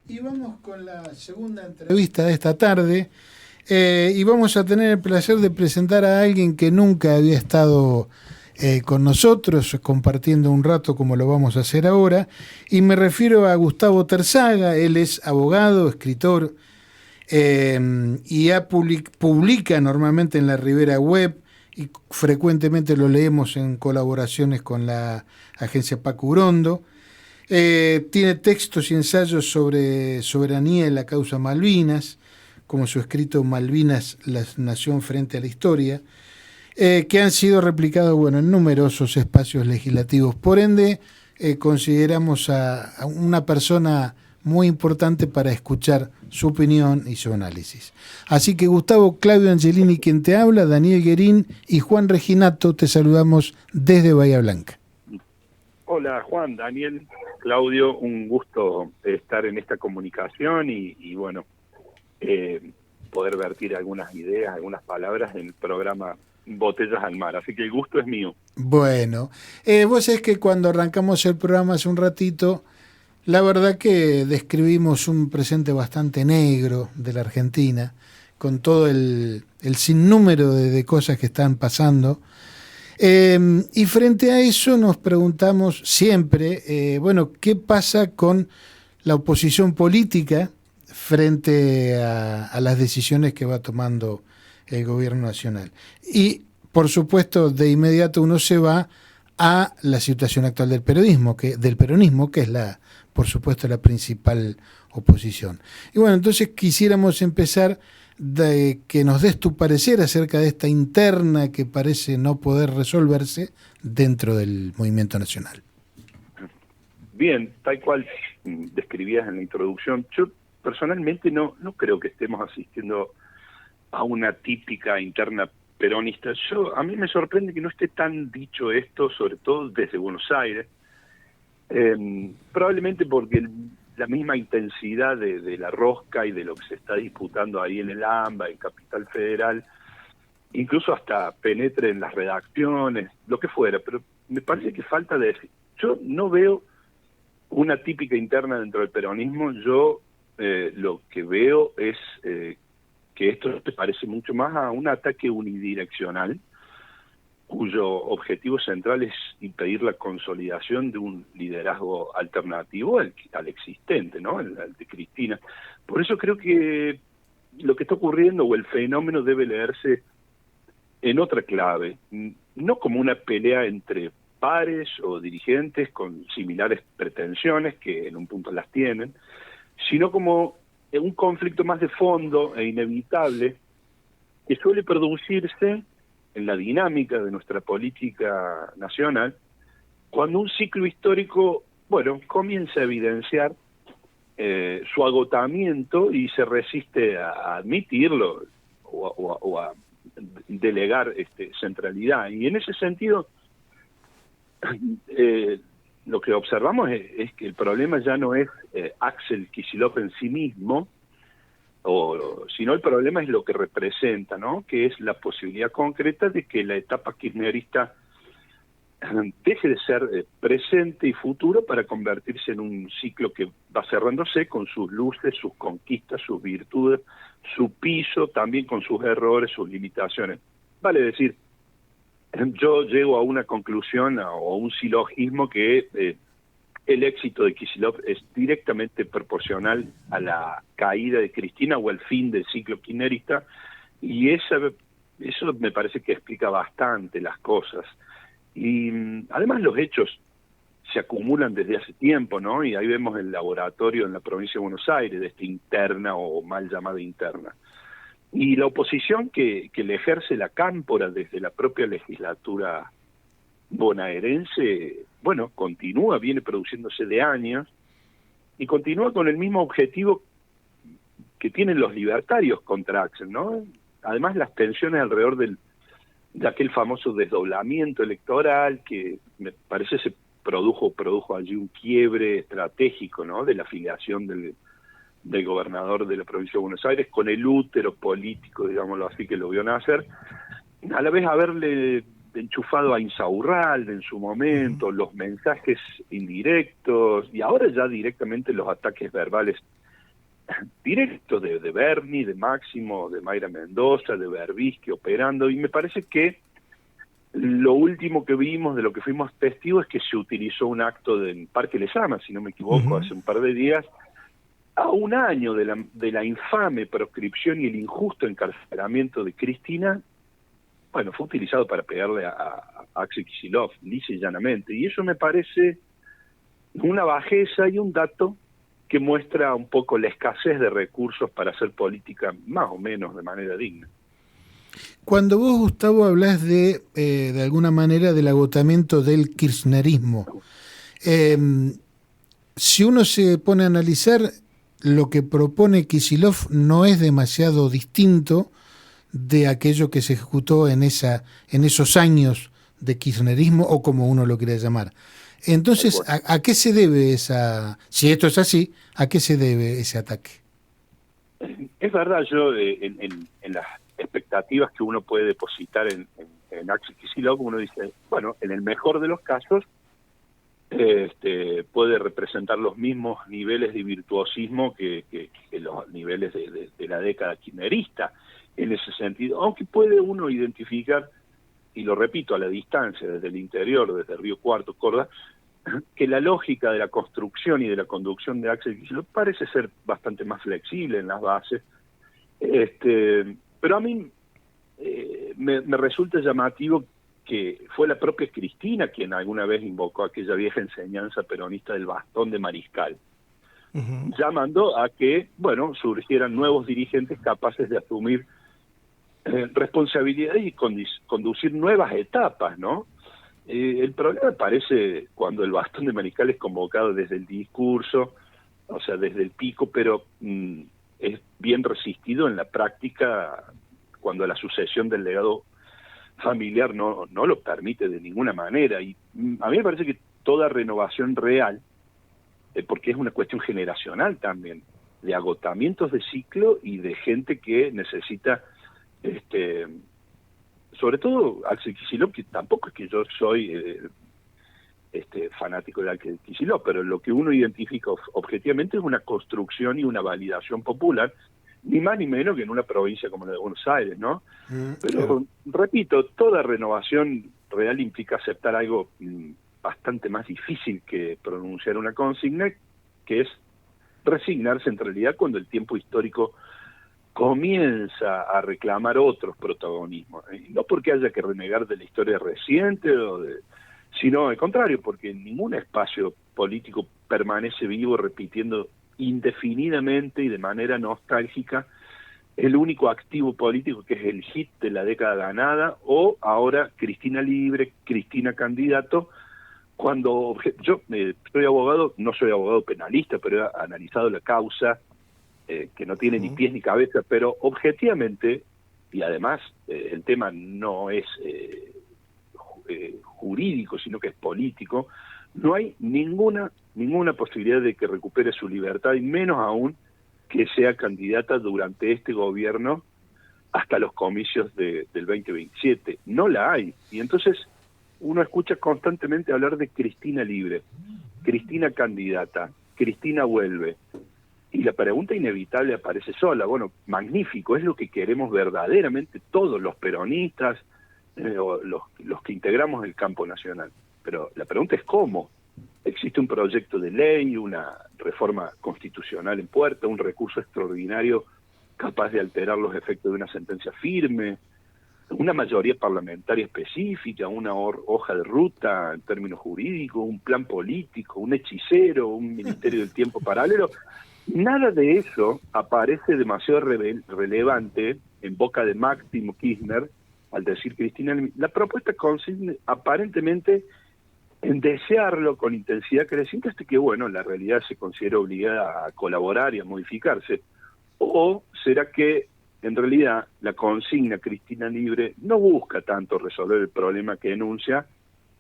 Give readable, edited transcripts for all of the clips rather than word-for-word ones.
Y vamos con la segunda entrevista de esta tarde y vamos a tener el placer de presentar a alguien que nunca había estado con nosotros compartiendo un rato como lo vamos a hacer ahora, y me refiero a Gustavo Terzaga. Él es abogado, escritor, y publica normalmente en la Ribera Web, y frecuentemente lo leemos en colaboraciones con la agencia Paco Urondo. Tiene textos y ensayos sobre soberanía y la causa Malvinas, como su escrito Malvinas, la nación frente a la historia, que han sido replicados, bueno, en numerosos espacios legislativos. Por ende, consideramos a una persona muy importante para escuchar su opinión y su análisis. Así que Gustavo, Claudio Angelini quien te habla, Daniel Guerín y Juan Reginato, te saludamos desde Bahía Blanca. Hola Juan, Daniel, Claudio, un gusto estar en esta comunicación y bueno, poder vertir algunas ideas, algunas palabras en el programa Botellas al Mar, así que el gusto es mío. Bueno, vos sabés que cuando arrancamos el programa hace un ratito, la verdad que describimos un presente bastante negro de la Argentina, con todo el sinnúmero de cosas que están pasando. Y frente a eso nos preguntamos siempre, bueno, ¿qué pasa con la oposición política frente a las decisiones que va tomando el gobierno nacional? Y, por supuesto, de inmediato uno se va a la situación actual del peronismo, que es por supuesto, la principal oposición. Y bueno, entonces quisiéramos empezar de que nos des tu parecer acerca de esta interna que parece no poder resolverse dentro del movimiento nacional. Bien, tal cual describías en la introducción, yo personalmente no creo que estemos asistiendo a una típica interna peronista. A mí me sorprende que no esté tan dicho esto, sobre todo desde Buenos Aires, probablemente porque la misma intensidad de la rosca y de lo que se está disputando ahí en el AMBA, en Capital Federal, incluso hasta penetre en las redacciones, lo que fuera, pero me parece que falta de decir. Yo no veo una típica interna dentro del peronismo. Yo lo que veo es que esto se parece mucho más a un ataque unidireccional, cuyo objetivo central es impedir la consolidación de un liderazgo alternativo al existente, ¿no? Al de Cristina. Por eso creo que lo que está ocurriendo o el fenómeno debe leerse en otra clave, no como una pelea entre pares o dirigentes con similares pretensiones, que en un punto las tienen, sino como un conflicto más de fondo e inevitable que suele producirse en la dinámica de nuestra política nacional, cuando un ciclo histórico, bueno, comienza a evidenciar su agotamiento y se resiste a admitirlo o a delegar centralidad. Y en ese sentido, lo que observamos es que el problema ya no es Axel Kicillof en sí mismo, sino el problema es lo que representa, ¿no? Que es la posibilidad concreta de que la etapa kirchnerista deje de ser presente y futuro para convertirse en un ciclo que va cerrándose con sus luces, sus conquistas, sus virtudes, su piso, también con sus errores, sus limitaciones. Vale decir, yo llego a una conclusión o a un silogismo que el éxito de Kicillof es directamente proporcional a la caída de Cristina o al fin del ciclo kirchnerista, y eso me parece que explica bastante las cosas. Y además los hechos se acumulan desde hace tiempo, ¿no? Y ahí vemos el laboratorio en la provincia de Buenos Aires de esta interna o mal llamada interna. Y la oposición que le ejerce la cámpora desde la propia legislatura bonaerense, bueno, viene produciéndose de años y continúa con el mismo objetivo que tienen los libertarios contra Axel, ¿no? Además, las tensiones alrededor de aquel famoso desdoblamiento electoral que me parece se produjo allí un quiebre estratégico, ¿no? De la afiliación del gobernador de la provincia de Buenos Aires con el útero político, digámoslo así, que lo vio nacer, a la vez haberle enchufado a Insaurralde en su momento, los mensajes indirectos y ahora ya directamente los ataques verbales directos de Bernie, de Máximo, de Mayra Mendoza, de Berbisky operando, y me parece que lo último que vimos, de lo que fuimos testigos, es que se utilizó un acto del Parque Lezama, si no me equivoco, hace un par de días, a un año de la infame proscripción y el injusto encarcelamiento de Cristina. Bueno, fue utilizado para pegarle a Axel Kicillof, lisa y llanamente, y eso me parece una bajeza y un dato que muestra un poco la escasez de recursos para hacer política más o menos de manera digna. Cuando vos, Gustavo, hablas de alguna manera del agotamiento del kirchnerismo, si uno se pone a analizar, lo que propone Kicillof no es demasiado distinto de aquello que se ejecutó en esos años de kirchnerismo, o como uno lo quiera llamar. Entonces, ¿a qué se debe si esto es así, a qué se debe ese ataque? Es verdad, yo en las expectativas que uno puede depositar en Axel Kicillof, uno dice, bueno, en el mejor de los casos, puede representar los mismos niveles de virtuosismo que los niveles de la década kirchnerista, en ese sentido, aunque puede uno identificar, y lo repito, a la distancia, desde el interior, desde Río Cuarto, Córdoba, que la lógica de la construcción y de la conducción de Axel Kicillof parece ser bastante más flexible en las bases, pero a mí me resulta llamativo que fue la propia Cristina quien alguna vez invocó aquella vieja enseñanza peronista del bastón de mariscal, llamando a que, bueno, surgieran nuevos dirigentes capaces de asumir responsabilidades y conducir nuevas etapas, ¿no? El problema parece cuando el bastón de mariscal es convocado desde el discurso, o sea, desde el pico, pero es bien resistido en la práctica cuando la sucesión del legado familiar no lo permite de ninguna manera. Y a mí me parece que toda renovación real, porque es una cuestión generacional también, de agotamientos de ciclo y de gente que necesita, sobre todo Axel Kicillof, que tampoco es que yo soy fanático de Axel Kicillof, pero lo que uno identifica objetivamente es una construcción y una validación popular, ni más ni menos que en una provincia como la de Buenos Aires, ¿no? Pero, repito, toda renovación real implica aceptar algo bastante más difícil que pronunciar una consigna, que es resignarse en realidad cuando el tiempo histórico comienza a reclamar otros protagonismos. No porque haya que renegar de la historia reciente, sino al contrario, porque ningún espacio político permanece vivo repitiendo indefinidamente y de manera nostálgica el único activo político que es el hit de la década ganada, o ahora Cristina libre, Cristina candidato, cuando yo soy abogado, no soy abogado penalista, pero he analizado la causa, que no tiene ni pies ni cabeza, pero objetivamente, y además el tema no es jurídico, sino que es político, no hay ninguna posibilidad de que recupere su libertad, y menos aún que sea candidata durante este gobierno hasta los comicios del 2027. No la hay. Y entonces uno escucha constantemente hablar de Cristina libre, Cristina candidata, Cristina vuelve. Y la pregunta inevitable aparece sola. Bueno, magnífico, es lo que queremos verdaderamente todos los peronistas, o los que integramos el campo nacional. Pero la pregunta es ¿cómo? Existe un proyecto de ley, una reforma constitucional en puerta, un recurso extraordinario capaz de alterar los efectos de una sentencia firme, una mayoría parlamentaria específica, una hoja de ruta en términos jurídicos, un plan político, un hechicero, un ministerio del tiempo paralelo. Nada de eso aparece demasiado relevante en boca de Máximo Kirchner al decir Cristina. La propuesta consiste aparentemente en desearlo con intensidad creciente hasta que, bueno, la realidad se considera obligada a colaborar y a modificarse. ¿O será que en realidad la consigna Cristina libre no busca tanto resolver el problema que enuncia,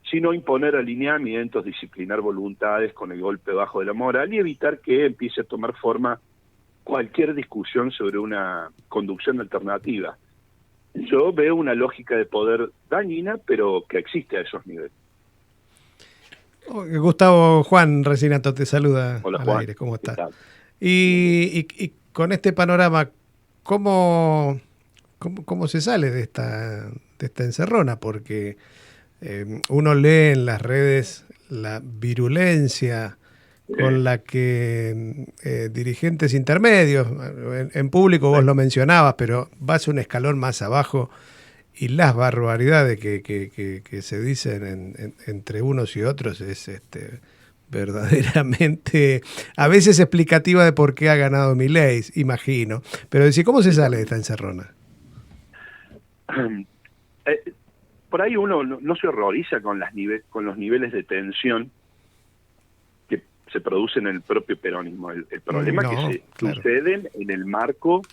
sino imponer alineamientos, disciplinar voluntades con el golpe bajo de la moral y evitar que empiece a tomar forma cualquier discusión sobre una conducción alternativa? Yo veo una lógica de poder dañina, pero que existe a esos niveles. Gustavo, Juan Resinato te saluda. Hola, al Juan. aire. ¿Cómo estás? Y con este panorama, ¿cómo se sale de esta encerrona? Porque uno lee en las redes la virulencia con la que dirigentes intermedios, en público vos lo mencionabas, pero vas un escalón más abajo y las barbaridades que se dicen entre unos y otros es verdaderamente, a veces explicativa de por qué ha ganado Milei, imagino. Pero decir, ¿cómo se sale de esta encerrona? Por ahí uno no se horroriza con los niveles de tensión que se producen en el propio peronismo. El problema es que se suceden en el marco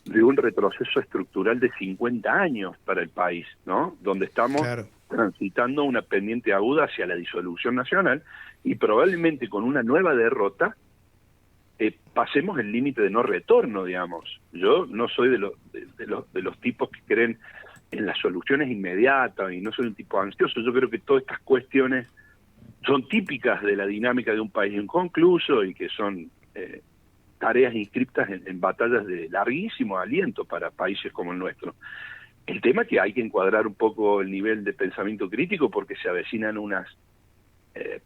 de un retroceso estructural de 50 años para el país, ¿no? Donde estamos transitando una pendiente aguda hacia la disolución nacional y probablemente con una nueva derrota pasemos el límite de no retorno, digamos. Yo no soy de los tipos que creen en las soluciones inmediatas y no soy un tipo ansioso. Yo creo que todas estas cuestiones son típicas de la dinámica de un país inconcluso y que son tareas inscriptas en batallas de larguísimo aliento para países como el nuestro. El tema es que hay que encuadrar un poco el nivel de pensamiento crítico porque se avecinan unas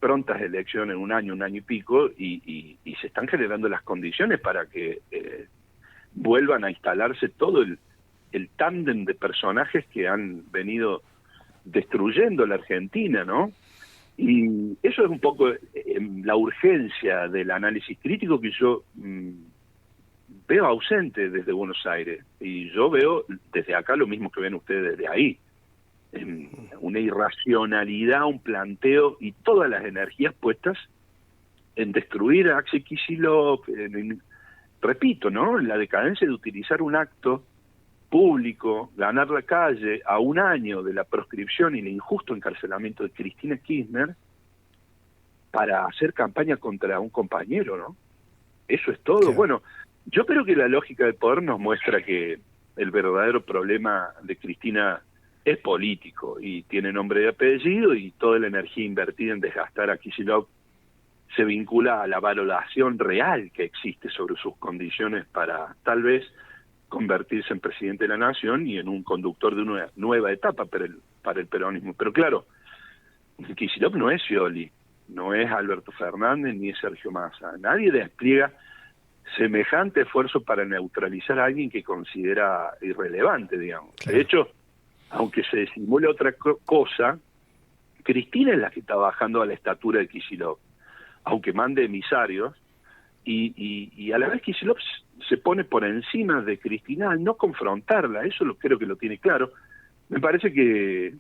prontas elecciones en un año y pico y se están generando las condiciones para que vuelvan a instalarse todo el tándem de personajes que han venido destruyendo la Argentina, ¿no? Y eso es un poco la urgencia del análisis crítico que yo veo ausente desde Buenos Aires. Y yo veo desde acá lo mismo que ven ustedes desde ahí. Una irracionalidad, un planteo y todas las energías puestas en destruir a Axel Kicillof, repito, ¿no? La decadencia de utilizar un acto público, ganar la calle a un año de la proscripción y el injusto encarcelamiento de Cristina Kirchner para hacer campaña contra un compañero, ¿no? Eso es todo. Sí. Bueno, yo creo que la lógica del poder nos muestra que el verdadero problema de Cristina es político y tiene nombre y apellido y toda la energía invertida en desgastar a Kicillof se vincula a la valoración real que existe sobre sus condiciones para tal vez convertirse en presidente de la nación y en un conductor de una nueva etapa para el peronismo. Pero claro, Kicillof no es Scioli, no es Alberto Fernández ni es Sergio Massa. Nadie despliega semejante esfuerzo para neutralizar a alguien que considera irrelevante, digamos. Claro. De hecho, aunque se simule otra cosa, Cristina es la que está bajando a la estatura de Kicillof, aunque mande emisarios, y a la vez Kicillof se pone por encima de Cristina al no confrontarla, eso creo que lo tiene claro. Me parece que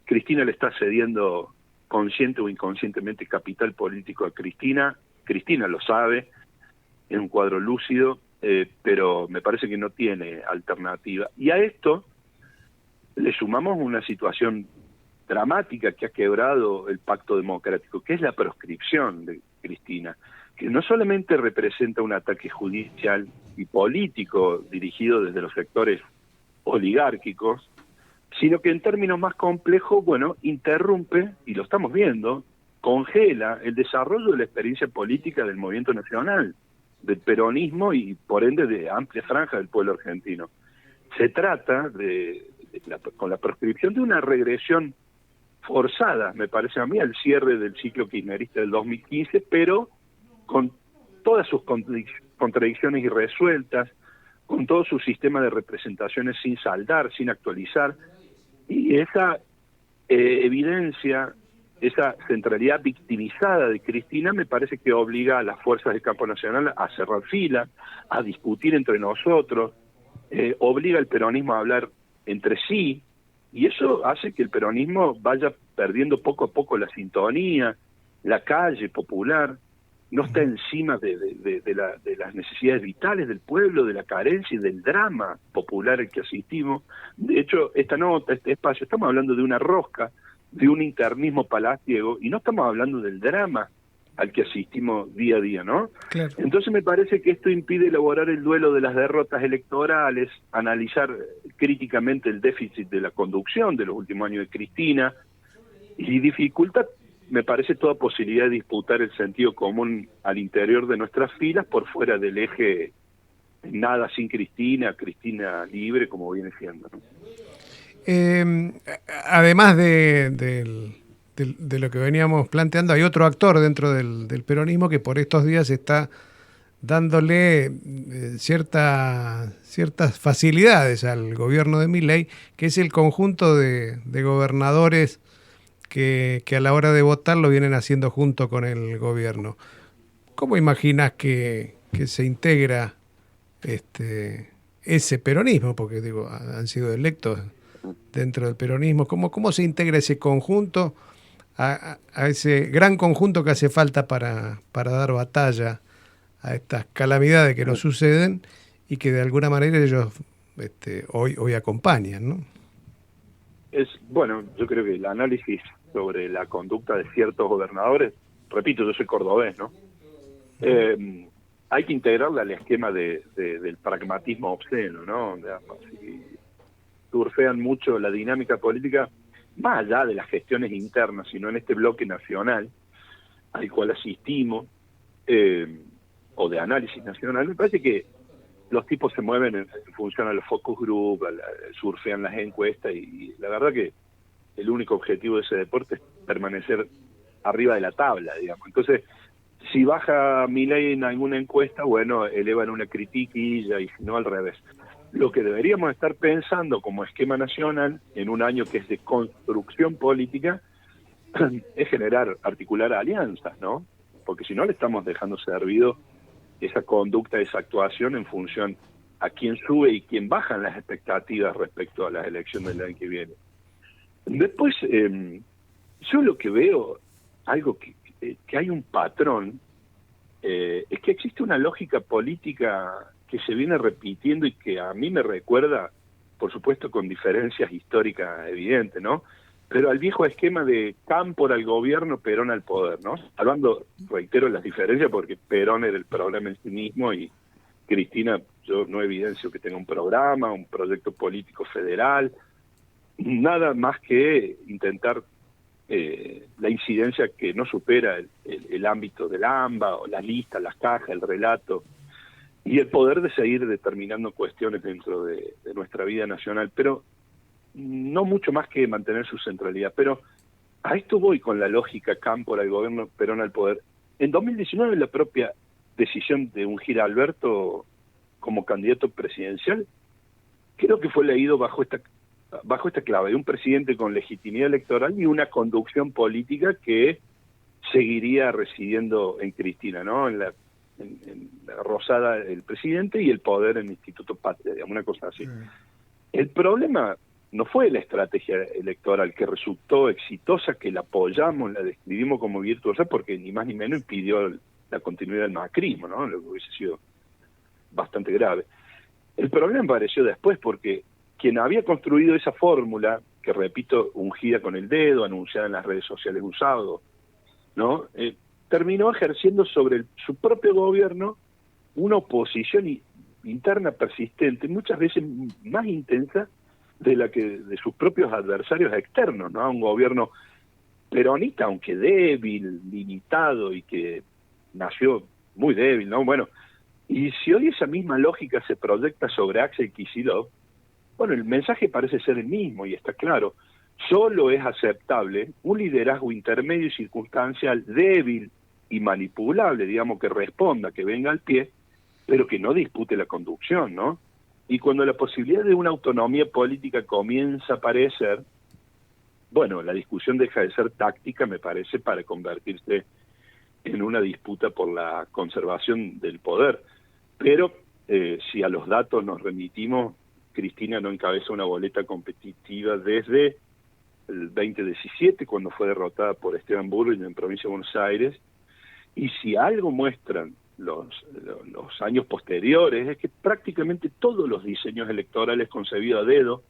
Cristina le está cediendo consciente o inconscientemente capital político a Cristina lo sabe, es un cuadro lúcido, pero me parece que no tiene alternativa. Y a esto le sumamos una situación dramática que ha quebrado el pacto democrático, que es la proscripción de Cristina, que no solamente representa un ataque judicial y político dirigido desde los sectores oligárquicos, sino que en términos más complejos, bueno, interrumpe, y lo estamos viendo, congela el desarrollo de la experiencia política del movimiento nacional, del peronismo y por ende de amplia franja del pueblo argentino. Se trata con la proscripción de una regresión forzada, me parece a mí, al cierre del ciclo kirchnerista del 2015, pero con todas sus contradicciones irresueltas, con todo su sistema de representaciones sin saldar, sin actualizar, y esa evidencia, esa centralidad victimizada de Cristina me parece que obliga a las fuerzas del campo nacional a cerrar filas, a discutir entre nosotros, obliga al peronismo a hablar entre sí, y eso hace que el peronismo vaya perdiendo poco a poco la sintonía, la calle popular, no está encima de las necesidades vitales del pueblo, de la carencia y del drama popular al que asistimos. De hecho, esta nota, este espacio, estamos hablando de una rosca, de un internismo palaciego, y no estamos hablando del drama al que asistimos día a día, ¿no? Claro. Entonces me parece que esto impide elaborar el duelo de las derrotas electorales, analizar críticamente el déficit de la conducción de los últimos años de Cristina, y dificulta me parece toda posibilidad de disputar el sentido común al interior de nuestras filas por fuera del eje nada sin Cristina, Cristina libre, como viene siendo, ¿no? Además de lo que veníamos planteando, hay otro actor dentro del peronismo que por estos días está dándole ciertas facilidades al gobierno de Milei, que es el conjunto de gobernadores que a la hora de votar lo vienen haciendo junto con el gobierno. ¿Cómo imaginas que se integra ese peronismo? Porque digo, han sido electos dentro del peronismo. ¿Cómo se integra ese conjunto a ese gran conjunto que hace falta para dar batalla a estas calamidades que nos suceden y que de alguna manera ellos hoy acompañan, ¿no? Bueno, yo creo que el análisis sobre la conducta de ciertos gobernadores, repito, yo soy cordobés, ¿no? Hay que integrarla al esquema del pragmatismo obsceno, ¿no? Si surfean mucho la dinámica política, más allá de las gestiones internas, sino en este bloque nacional al cual asistimos, o de análisis nacional, me parece que los tipos se mueven en función a los focus group, surfean las encuestas, y la verdad que el único objetivo de ese deporte es permanecer arriba de la tabla, digamos. Entonces, si baja Milei en alguna encuesta, bueno, elevan una critiquilla, y si no, al revés. Lo que deberíamos estar pensando como esquema nacional, en un año que es de construcción política, es articular alianzas, ¿no? Porque si no, le estamos dejando servido esa conducta, esa actuación en función a quién sube y quién bajan las expectativas respecto a las elecciones del año que viene. Después, yo lo que veo, algo que hay un patrón, es que existe una lógica política que se viene repitiendo y que a mí me recuerda, por supuesto con diferencias históricas evidentes, ¿no? Pero al viejo esquema de Cámpora al gobierno, Perón al poder, ¿no? Hablando, reitero, las diferencias, porque Perón era el problema en sí mismo y Cristina, yo no evidencio que tenga un programa, un proyecto político federal, nada más que intentar la incidencia que no supera el ámbito del AMBA, o las listas, las cajas, el relato, y el poder de seguir determinando cuestiones dentro de nuestra vida nacional, pero no mucho más que mantener su centralidad. Pero a esto voy con la lógica Cámpora al gobierno, Perón al poder. En 2019 la propia decisión de ungir a Alberto como candidato presidencial, creo que fue leído bajo esta clave de un presidente con legitimidad electoral y una conducción política que seguiría residiendo en Cristina, ¿no? En la Rosada el presidente y el poder en el Instituto Patria, digamos, una cosa así. El problema no fue la estrategia electoral, que resultó exitosa, que la apoyamos, la describimos como virtuosa, porque ni más ni menos impidió la continuidad del macrismo, ¿no? Lo que hubiese sido bastante grave. El problema apareció después, porque quien había construido esa fórmula, que repito, ungida con el dedo, anunciada en las redes sociales un sábado, ¿no? Terminó ejerciendo sobre su propio gobierno una oposición interna persistente, muchas veces más intensa de la que de sus propios adversarios externos, ¿no? Un gobierno peronista, aunque débil, limitado y que nació muy débil, ¿no? Bueno, y si hoy esa misma lógica se proyecta sobre Axel Kicillof, bueno, el mensaje parece ser el mismo y está claro. Solo es aceptable un liderazgo intermedio y circunstancial, débil y manipulable, digamos, que responda, que venga al pie, pero que no dispute la conducción, ¿no? Y cuando la posibilidad de una autonomía política comienza a aparecer, bueno, la discusión deja de ser táctica, me parece, para convertirse en una disputa por la conservación del poder. Pero si a los datos nos remitimos, Cristina no encabeza una boleta competitiva desde el 2017, cuando fue derrotada por Esteban Bullrich en provincia de Buenos Aires, y si algo muestran los años posteriores, es que prácticamente todos los diseños electorales concebidos a dedo,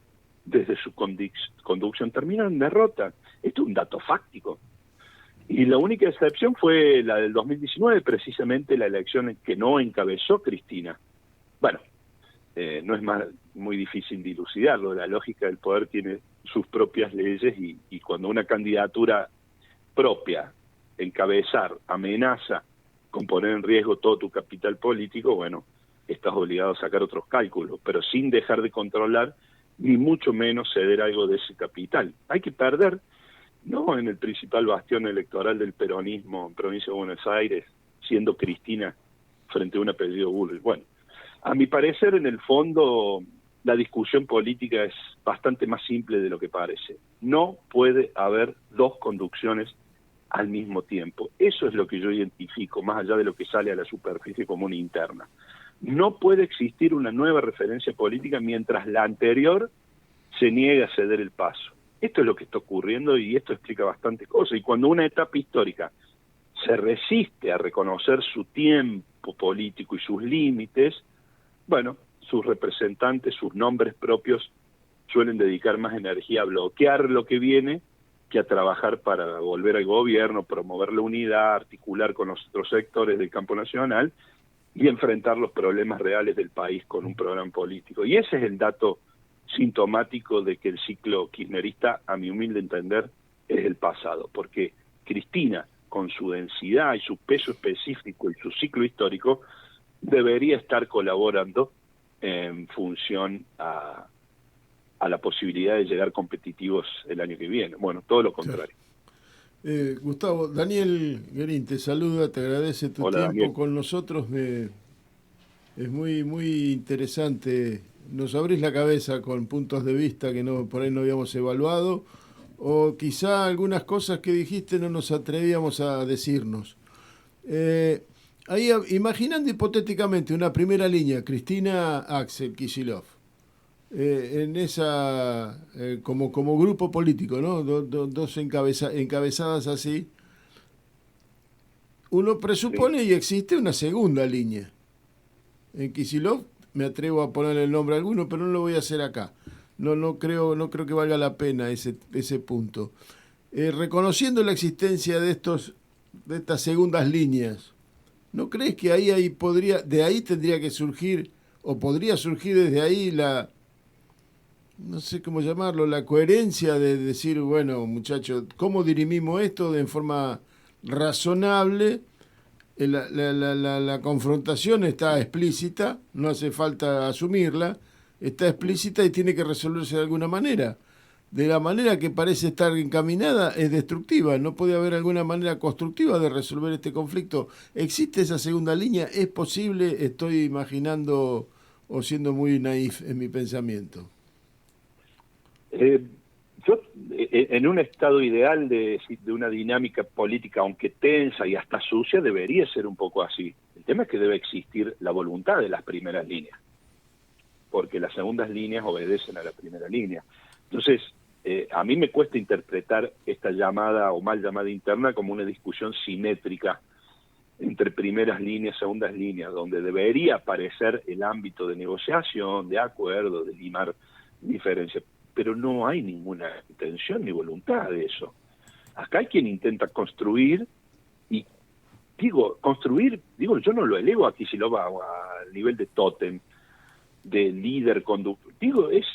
desde su conducción, terminan en derrota. Esto es un dato fáctico. Y la única excepción fue la del 2019, precisamente la elección en que no encabezó Cristina. Bueno, no es muy difícil dilucidarlo, la lógica del poder tiene sus propias leyes y cuando una candidatura propia encabezar, amenaza con poner en riesgo todo tu capital político, bueno, estás obligado a sacar otros cálculos, pero sin dejar de controlar, ni mucho menos ceder algo de ese capital. Hay que perder, no en el principal bastión electoral del peronismo en provincia de Buenos Aires, siendo Cristina frente a un apellido Bullrich. Bueno, a mi parecer, en el fondo, la discusión política es bastante más simple de lo que parece. No puede haber dos conducciones al mismo tiempo. Eso es lo que yo identifico, más allá de lo que sale a la superficie común interna. No puede existir una nueva referencia política mientras la anterior se niega a ceder el paso. Esto es lo que está ocurriendo y esto explica bastantes cosas. Y cuando una etapa histórica se resiste a reconocer su tiempo político y sus límites, bueno, sus representantes, sus nombres propios, suelen dedicar más energía a bloquear lo que viene que a trabajar para volver al gobierno, promover la unidad, articular con los otros sectores del campo nacional y enfrentar los problemas reales del país con un programa político. Y ese es el dato sintomático de que el ciclo kirchnerista, a mi humilde entender, es el pasado, porque Cristina, con su densidad y su peso específico y su ciclo histórico, debería estar colaborando en función a la posibilidad de llegar competitivos el año que viene. Bueno, todo lo contrario. Gustavo, Daniel Guerín te saluda, te agradece tu Hola, tiempo Daniel. con nosotros. Es muy interesante. Nos abrís la cabeza con puntos de vista que por ahí no habíamos evaluado, o quizá algunas cosas que dijiste no nos atrevíamos a decirnos. Ahí, imaginando hipotéticamente una primera línea, Cristina, Axel Kicillof, en esa, como grupo político, ¿no? Dos encabezadas así, uno presupone y existe una segunda línea. En Kicillof me atrevo a ponerle el nombre a alguno, pero no lo voy a hacer acá. No creo que valga la pena ese punto. Reconociendo la existencia de estas segundas líneas, ¿no crees que de ahí tendría que surgir, o podría surgir desde ahí no sé cómo llamarlo, la coherencia de decir, bueno, muchachos, ¿cómo dirimimos esto de forma razonable? La confrontación está explícita, no hace falta asumirla, está explícita y tiene que resolverse de alguna manera. De la manera que parece estar encaminada es destructiva, no puede haber alguna manera constructiva de resolver este conflicto. ¿Existe esa segunda línea? ¿Es posible? ¿Estoy imaginando o siendo muy naif en mi pensamiento? Yo, en un estado ideal de una dinámica política, aunque tensa y hasta sucia, debería ser un poco así. El tema es que debe existir la voluntad de las primeras líneas, porque las segundas líneas obedecen a la primera línea. Entonces, a mí me cuesta interpretar esta llamada o mal llamada interna como una discusión simétrica entre primeras líneas, segundas líneas, donde debería aparecer el ámbito de negociación, de acuerdo, de limar diferencias. Pero no hay ninguna intención ni voluntad de eso. Acá hay quien intenta construir, y construir, yo no lo elevo aquí si lo va al nivel de tótem, de líder conductor. Es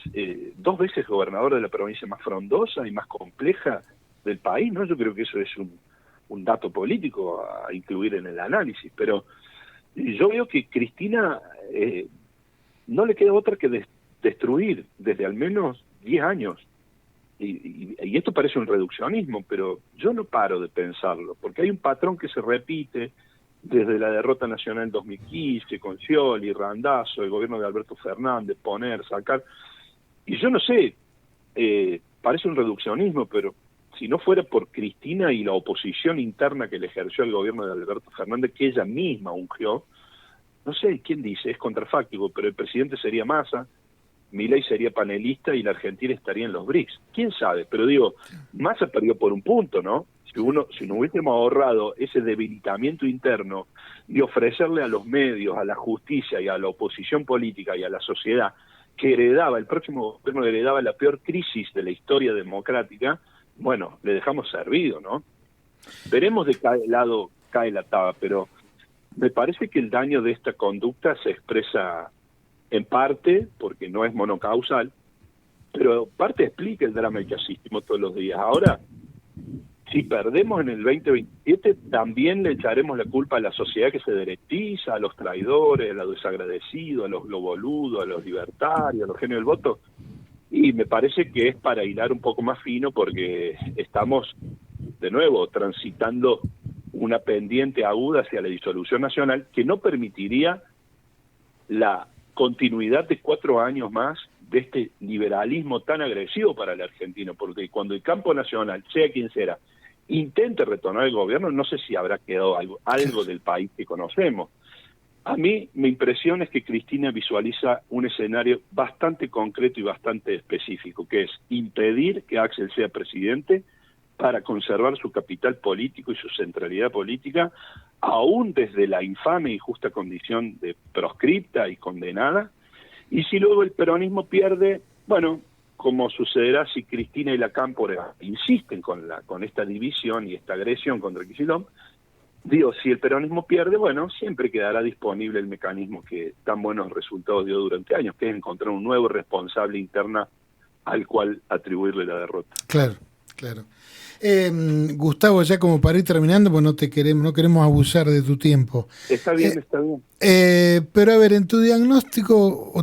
2 veces gobernador de la provincia más frondosa y más compleja del país, ¿no? Yo creo que eso es un dato político a incluir en el análisis, pero yo veo que Cristina no le queda otra que destruir desde al menos 10 años. Y esto parece un reduccionismo, pero yo no paro de pensarlo, porque hay un patrón que se repite desde la derrota nacional en 2015, con Scioli, Randazzo, el gobierno de Alberto Fernández, poner, sacar. Y yo no sé, parece un reduccionismo, pero si no fuera por Cristina y la oposición interna que le ejerció al gobierno de Alberto Fernández, que ella misma ungió, no sé quién dice, es contrafáctico, pero el presidente sería Massa, Milei sería panelista y la Argentina estaría en los BRICS. ¿Quién sabe? Pero Massa perdió por un punto, ¿no? Si no hubiésemos ahorrado ese debilitamiento interno y ofrecerle a los medios, a la justicia y a la oposición política y a la sociedad que el próximo gobierno heredaba la peor crisis de la historia democrática, bueno, le dejamos servido, ¿no? Veremos de qué lado cae la taba, pero me parece que el daño de esta conducta se expresa en parte, porque no es monocausal, pero parte explica el drama que asistimos todos los días. Ahora, si perdemos en el 2027, también le echaremos la culpa a la sociedad que se deretiza, a los traidores, a los desagradecidos, a los boludos, a los libertarios, a los genios del voto. Y me parece que es para hilar un poco más fino, porque estamos, de nuevo, transitando una pendiente aguda hacia la disolución nacional que no permitiría la continuidad de 4 años más de este liberalismo tan agresivo para la Argentina, porque cuando el campo nacional, sea quien sea, intente retornar el gobierno, no sé si habrá quedado algo del país que conocemos. A mí me impresiona es que Cristina visualiza un escenario bastante concreto y bastante específico, que es impedir que Axel sea presidente para conservar su capital político y su centralidad política, aún desde la infame y justa condición de proscripta y condenada. Y si luego el peronismo pierde, bueno, como sucederá si Cristina y la Cámpora insisten con esta división y esta agresión contra Kicillof, digo, si el peronismo pierde, bueno, siempre quedará disponible el mecanismo que tan buenos resultados dio durante años, que es encontrar un nuevo responsable interna al cual atribuirle la derrota. Claro, claro. Gustavo, ya como para ir terminando, pues no queremos abusar de tu tiempo. Está bien, está bien. Pero a ver, en tu diagnóstico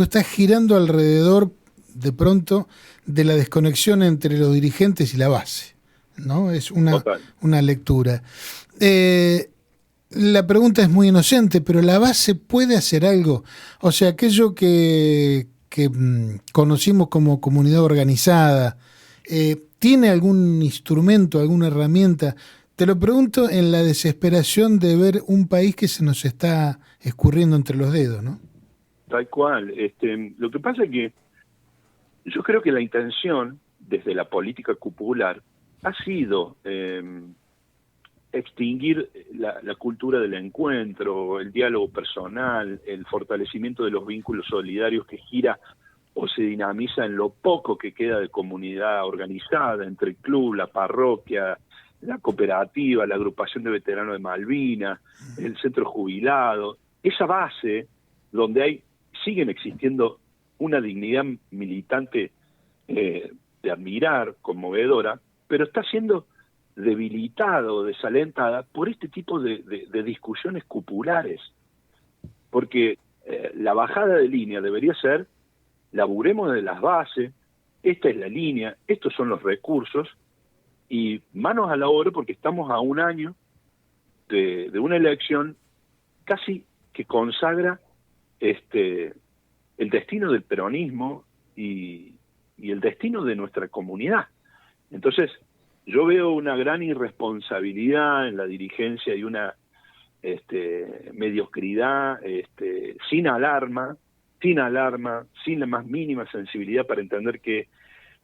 está girando alrededor, de pronto, de la desconexión entre los dirigentes y la base, ¿no? Es una lectura. La pregunta es muy inocente, pero ¿la base puede hacer algo? O sea, aquello que conocimos como comunidad organizada, ¿tiene algún instrumento, alguna herramienta? Te lo pregunto en la desesperación de ver un país que se nos está escurriendo entre los dedos, ¿no? Tal cual. Lo que pasa es que yo creo que la intención, desde la política popular, ha sido extinguir la cultura del encuentro, el diálogo personal, el fortalecimiento de los vínculos solidarios que gira o se dinamiza en lo poco que queda de comunidad organizada entre el club, la parroquia, la cooperativa, la agrupación de veteranos de Malvinas, el centro jubilado. Esa base donde siguen existiendo una dignidad militante de admirar, conmovedora, pero está siendo debilitado, desalentada por este tipo de discusiones cupulares. Porque la bajada de línea debería ser: laburemos de las bases, esta es la línea, estos son los recursos, y manos a la obra, porque estamos a un año de una elección casi que consagra el destino del peronismo y el destino de nuestra comunidad. Entonces, yo veo una gran irresponsabilidad en la dirigencia y una mediocridad sin alarma, sin la más mínima sensibilidad para entender que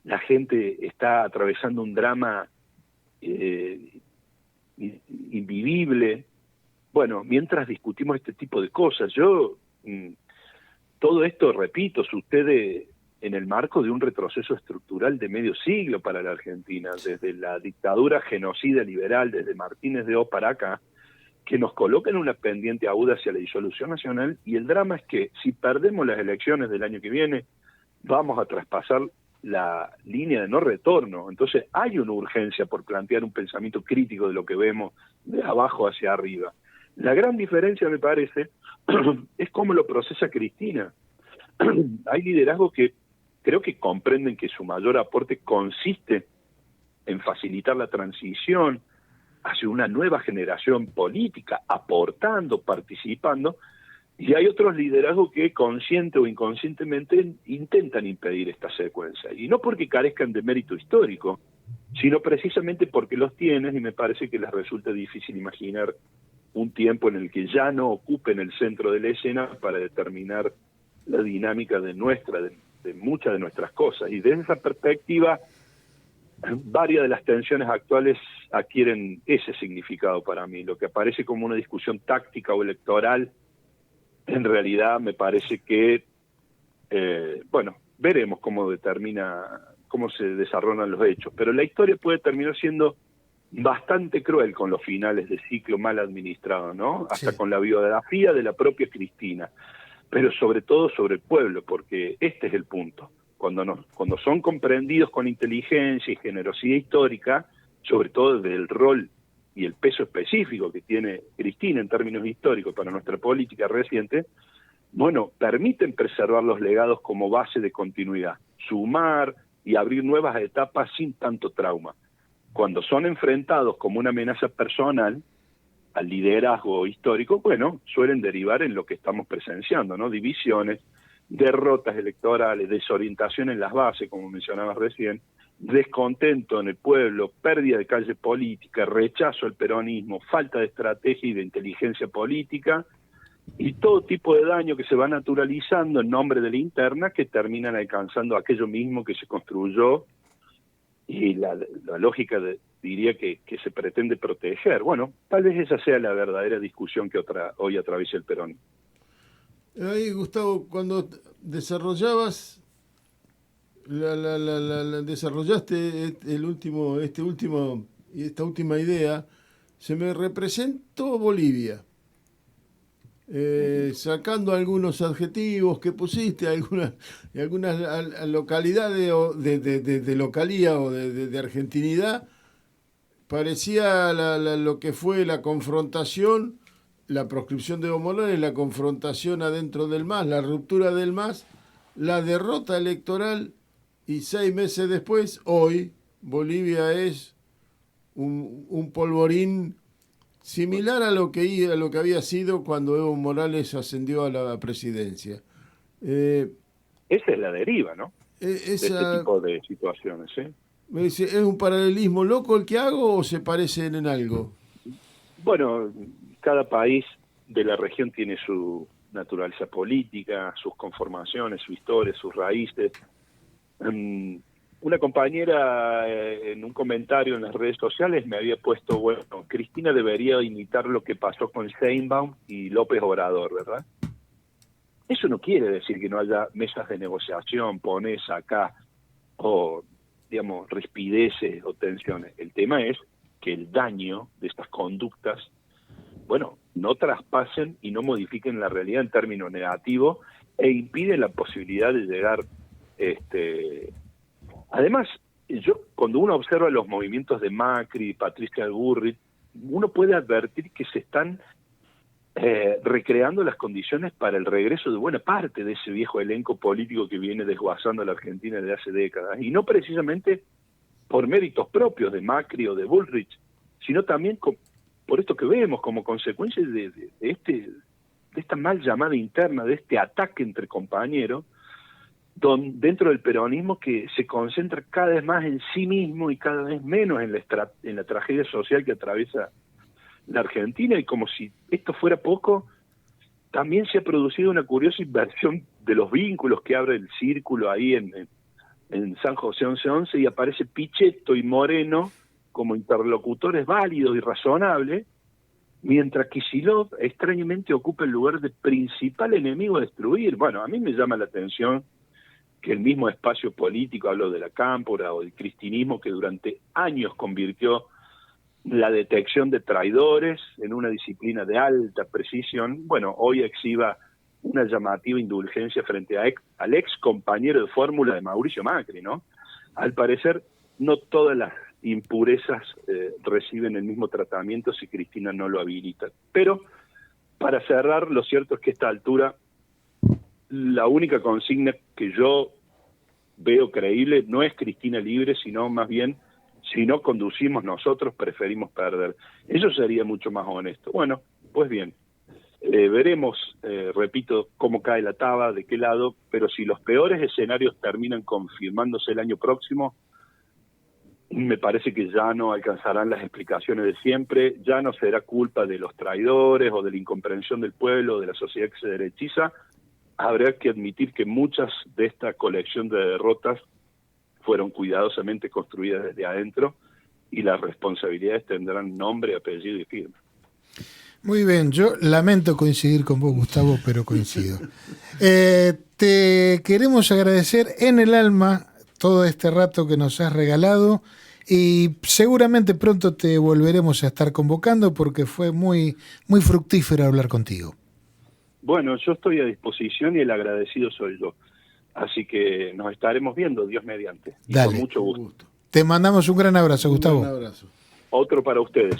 la gente está atravesando un drama invivible. Bueno, mientras discutimos este tipo de cosas, todo esto, repito, sucede en el marco de un retroceso estructural de medio siglo para la Argentina, desde la dictadura genocida liberal, desde Martínez de O para acá, que nos coloca en una pendiente aguda hacia la disolución nacional, y el drama es que si perdemos las elecciones del año que viene, vamos a traspasar la línea de no retorno. Entonces hay una urgencia por plantear un pensamiento crítico de lo que vemos de abajo hacia arriba. La gran diferencia, me parece, es cómo lo procesa Cristina. Hay liderazgos que creo que comprenden que su mayor aporte consiste en facilitar la transición hacia una nueva generación política, aportando, participando, y hay otros liderazgos que consciente o inconscientemente intentan impedir esta secuencia, y no porque carezcan de mérito histórico, sino precisamente porque los tienen, y me parece que les resulta difícil imaginar un tiempo en el que ya no ocupen el centro de la escena para determinar la dinámica de muchas de nuestras cosas. Y desde esa perspectiva, varias de las tensiones actuales adquieren ese significado para mí. Lo que aparece como una discusión táctica o electoral, en realidad me parece que, veremos cómo se desarrollan los hechos, pero la historia puede terminar siendo bastante cruel con los finales de ciclo mal administrados, ¿no? Hasta con la biografía de la propia Cristina, pero sobre todo sobre el pueblo, porque este es el punto. Cuando son comprendidos con inteligencia y generosidad histórica, sobre todo del rol y el peso específico que tiene Cristina en términos históricos para nuestra política reciente, bueno, permiten preservar los legados como base de continuidad, sumar y abrir nuevas etapas sin tanto trauma. Cuando son enfrentados como una amenaza personal al liderazgo histórico, bueno, suelen derivar en lo que estamos presenciando, ¿no? Divisiones, derrotas electorales, desorientación en las bases, como mencionabas recién, descontento en el pueblo, pérdida de calle política, rechazo al peronismo, falta de estrategia y de inteligencia política, y todo tipo de daño que se va naturalizando en nombre de la interna, que terminan alcanzando aquello mismo que se construyó, y la lógica diría que se pretende proteger. Bueno, tal vez esa sea la verdadera discusión que hoy atraviesa el peronismo. Ahí, Gustavo, cuando desarrollabas desarrollaste esta última idea, se me representó Bolivia, sacando algunos adjetivos que pusiste, algunas localidades de localía o de argentinidad, parecía lo que fue la confrontación, la proscripción de Evo Morales, la confrontación adentro del MAS, la ruptura del MAS, la derrota electoral, y 6 meses después, hoy, Bolivia es un polvorín similar a lo que había sido cuando Evo Morales ascendió a la presidencia. Esa es la deriva, ¿no? De este tipo de situaciones, ¿sí? Me dice, ¿es un paralelismo loco el que hago o se parecen en algo? Bueno, cada país de la región tiene su naturaleza política, sus conformaciones, su historia, sus raíces. Una compañera en un comentario en las redes sociales me había puesto, bueno, Cristina debería imitar lo que pasó con Sheinbaum y López Obrador, ¿verdad? Eso no quiere decir que no haya mesas de negociación, pones acá, o, digamos, rispideces o tensiones. El tema es que el daño de estas conductas, bueno, no traspasen y no modifiquen la realidad en términos negativos e impiden la posibilidad de llegar. Además, cuando uno observa los movimientos de Macri, Patricia Bullrich, uno puede advertir que se están recreando las condiciones para el regreso de buena parte de ese viejo elenco político que viene desguazando a la Argentina desde hace décadas, y no precisamente por méritos propios de Macri o de Bullrich, sino también por esto que vemos como consecuencia de esta mal llamada interna, de este ataque entre compañeros, dentro del peronismo, que se concentra cada vez más en sí mismo y cada vez menos en la tragedia social que atraviesa la Argentina. Y como si esto fuera poco, también se ha producido una curiosa inversión de los vínculos que abre el círculo ahí en San José 1111, y aparece Pichetto y Moreno como interlocutores válidos y razonables, mientras que Kicillof extrañamente ocupa el lugar de principal enemigo a destruir. Bueno, a mí me llama la atención que el mismo espacio político, hablo de la cámpora o del cristinismo, que durante años convirtió la detección de traidores en una disciplina de alta precisión, bueno, hoy exhiba una llamativa indulgencia frente al ex compañero de fórmula de Mauricio Macri, ¿no? Al parecer, no todas las impurezas reciben el mismo tratamiento si Cristina no lo habilita. Pero, para cerrar, lo cierto es que a esta altura la única consigna que yo veo creíble no es Cristina libre, sino más bien, si no conducimos nosotros, preferimos perder. Eso sería mucho más honesto. Bueno, pues bien, veremos, repito, cómo cae la taba, de qué lado, pero si los peores escenarios terminan confirmándose el año próximo, me parece que ya no alcanzarán las explicaciones de siempre, ya no será culpa de los traidores o de la incomprensión del pueblo o de la sociedad que se derechiza. Habrá que admitir que muchas de esta colección de derrotas fueron cuidadosamente construidas desde adentro, y las responsabilidades tendrán nombre, apellido y firma. Muy bien, yo lamento coincidir con vos, Gustavo, pero coincido. Te queremos agradecer en el alma todo este rato que nos has regalado, y seguramente pronto te volveremos a estar convocando porque fue muy, muy fructífero hablar contigo. Bueno, yo estoy a disposición y el agradecido soy yo. Así que nos estaremos viendo, Dios mediante. Y Dale. con mucho gusto. Te mandamos un gran abrazo, Gustavo. Un abrazo. Otro para ustedes.